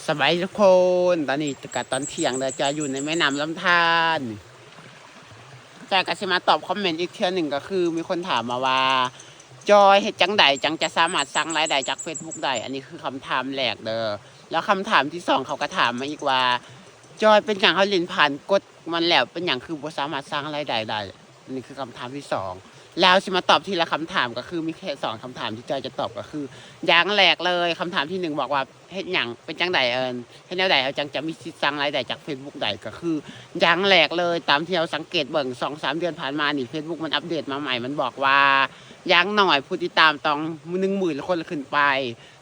สบายทุกคนตอนนี้กับตอนเที่ยงเราจะอยู่ในแม่น้ำลำธารแต่ก็จะมาตอบคอมเมนต์อีกเทื่อหนึ่งก็คือมีคนถามมาว่าจอยเฮ็ดจังใดจังจะสามารถสร้างรายได้จาก Facebook ได้อันนี้คือคำถามแรกเด้อแล้วคำถามที่สองเขาก็ถามมาอีกว่าจอยเป็นอย่างเขาเล่นผ่านกดมันแล้วเป็นอย่างคือบ่สามารถสร้างรายได้ได้อันนี้คือคำถามที่สองแล้วจะมาตอบทีละคำถามก็คือมีแค่2คำถามที่จอยจะตอบก็คืออย่างแรกเลยคำถามที่1บอกว่าเฮ็ดหยังเป็นจังใดเฮ็ดแนวใดเอาจังจะมีสิทธิ์สร้างรายได้จาก Facebook ได้ก็คืออย่างแรกเลยตามที่เราสังเกตเบิ่ง 2-3 เดือนผ่านมานี่ Facebook มันอัปเดตมาใหม่มันบอกว่าอย่างน้อยผู้ติดตามต้อง 10,000 คนขึ้นไป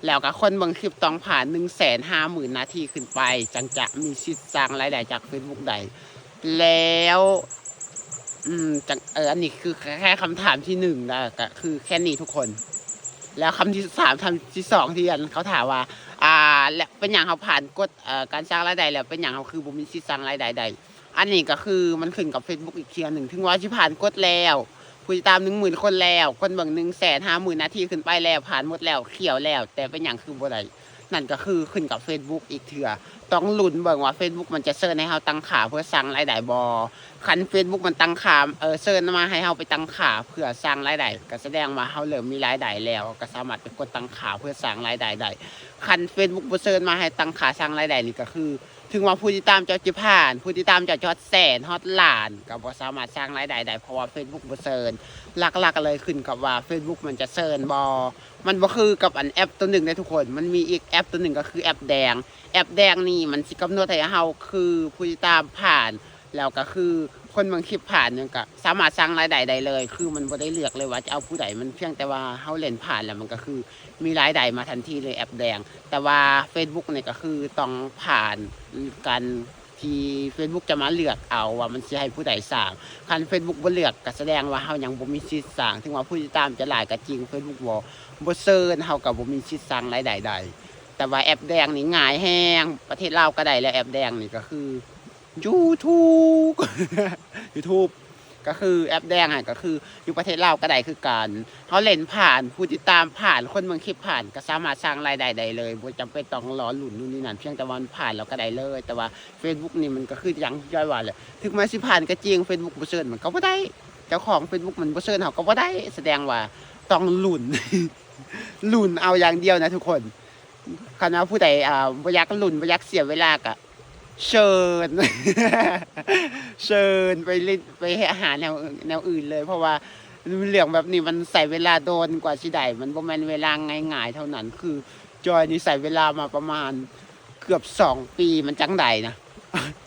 แล้วก็คนเบิ่งคลิปต้องผ่าน 150,000 นาทีขึ้นไปจังจะมีสิทธิ์สร้างรายได้จาก Facebook ได้แล้วจังอันนี้คือแค่คำถามที่1นะก็คือแค่นี้ทุกคนแล้วคำที่3คำที่2ที่เขาถามว่าแล้วเป็นอย่างเขาผ่านกฎการสร้างรายได้แล้วเป็นอย่างเขาคือบ่มีสิทธิ์สร้างรายได้ได้อันนี้ก็คือมันขึ้นกับ Facebook อีกเทียหนึ่งถึงว่าที่ผ่านกฎแล้วผู้ติดตาม 10,000 คนแล้วคนเบิ่ง 150,000 นาทีขึ้นไปแล้วผ่านหมดแล้วเขียวแล้วแต่เป็นอย่างคือบ่ได้นั่นก็คือขึ้นกับ Facebook อีกเทื่อต้องลุ้นเบิ่งว่า Facebook มันจะเสิร์ชให้เฮาตั้งค่าเพื่อสร้างรายได้บ่คัน Facebook มันตั้งค่าเสิร์ชมาให้เฮาไปตั้งค่าเพื่อสร้างรายได้ก็แสดงว่าเฮาเริ่มมีรายได้แล้วก็สามารถไปกดตั้งค่าเพื่อสร้างรายได้ได้คัน Facebook บ่เสิร์ชมาให้ตั้งค่าสร้างรายได้นี่ก็คือถึงว่าผู้ติดตามจะผ่านผู้ติดตามจะฮอดแสนฮอดล้านก็บ่สามารถสร้างรายได้ได้เพราะว่า Facebook บ่เสิร์ชหลักๆเลยขึ้นกับว่า Facebook มันจะเสิร์ชบ่มันบ่คือกับอันแอปตัวหนึ่งได้ทุกคนมันมีอีกแอปตัวหนึ่งก็คือแอปแดงนี่มันสิกำหนดให้เฮาคือผู้ติดตามผ่านแล้วก็คือคนบางคลิปผ่านเนี่ยก็สามารถสร้างรายได้ได้เลยคือมันบ่ได้เลือกเลยว่าจะเอาผู้ใดมันเพียงแต่ว่าเฮาเล่นผ่านแล้วมันก็คือมีรายได้มาทันทีเลยแอปแดงแต่ว่า Facebook เนี่ยก็คือต้องผ่านกันที่ Facebook จะมาเลือกเอาว่ามันสิให้ผู้ใดสร้างคัน Facebook บ่เลือกก็แสดงว่าเฮายังบ่มีสิทธิ์สร้างถึงว่าผู้ติดตามจะหลายก็จริง Facebook บ่เซิร์ชเฮาก็บ่มีสิทธิ์สร้างรายได้ได้แต่ว่าแอปแดงนี่ง่ายแฮงประเทศลาวก็ได้แล้วแอปแดงนี่ก็คือ YouTube YouTube ก็คือแอปแดงก็คืออยู่ประเทศลาวก็ได้คือกันเขาเล่นผ่านผู้ติดตามผ่านคนเมืองคลิปผ่านก็สามารถสร้างรายได้ได้เลยบ่จำเป็นต้องรอลุ้นนู่นนี่นั่นเพียงแต่ว่าผ่านแล้วก็ได้เลยแต่ว่า Facebook นี่มันก็คือยังย่อยว่าแหละถึงแม้สิผ่านก็จริง Facebook บ่เชิญมันก็บ่ได้เจ้าของ Facebook มันบ่เชิญเฮาก็บ่ได้แสดงว่าต้องลุ้น ลุ้นเอาอย่างเดียวนะทุกคนคันว่าผู้ใดบ่อยากลุ้นบ่อยากเสียเวลาก็เชิญ เชิญไปเล่นไปหาแนวอื่นเลยเพราะว่าเรื่องแบบนี้มันใส่เวลาโดนกว่าสิได้มันบ่แม่นเวลาง่ายๆเท่านั้นคือจอยนี่ใส่เวลามาประมาณเกือบ2ปีมันจังไดนะ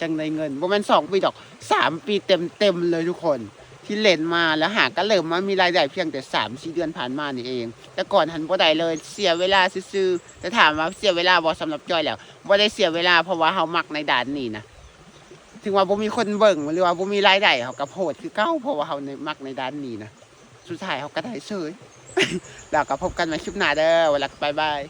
จังได้เงินบ่แม่น2ปีดอก3ปีเต็มเลยทุกคนที่เล่นมาแล้วหาก็เริ่มมามีรายได้เพียงแต่ 3-4 เดือนผ่านมานี่เองแต่ก่อนหันบ่ได้เลยเสียเวลาซื่อๆแต่ถามว่าเสียเวลาบ่สำหรับจอยแล้วบ่ได้เสียเวลาเพราะว่าเฮามักในด้านนี้นะถึงว่าบ่มีคนเบิ่งหรือว่าบ่มีรายได้เฮาก็โพสต์คือเก่าเพราะว่าเฮามักในด้านนี้นะสุดท้ายเฮาก็ได้เฉย แล้วก็พบกันใหม่คลิปหน้าเด้อบ๊ายบาย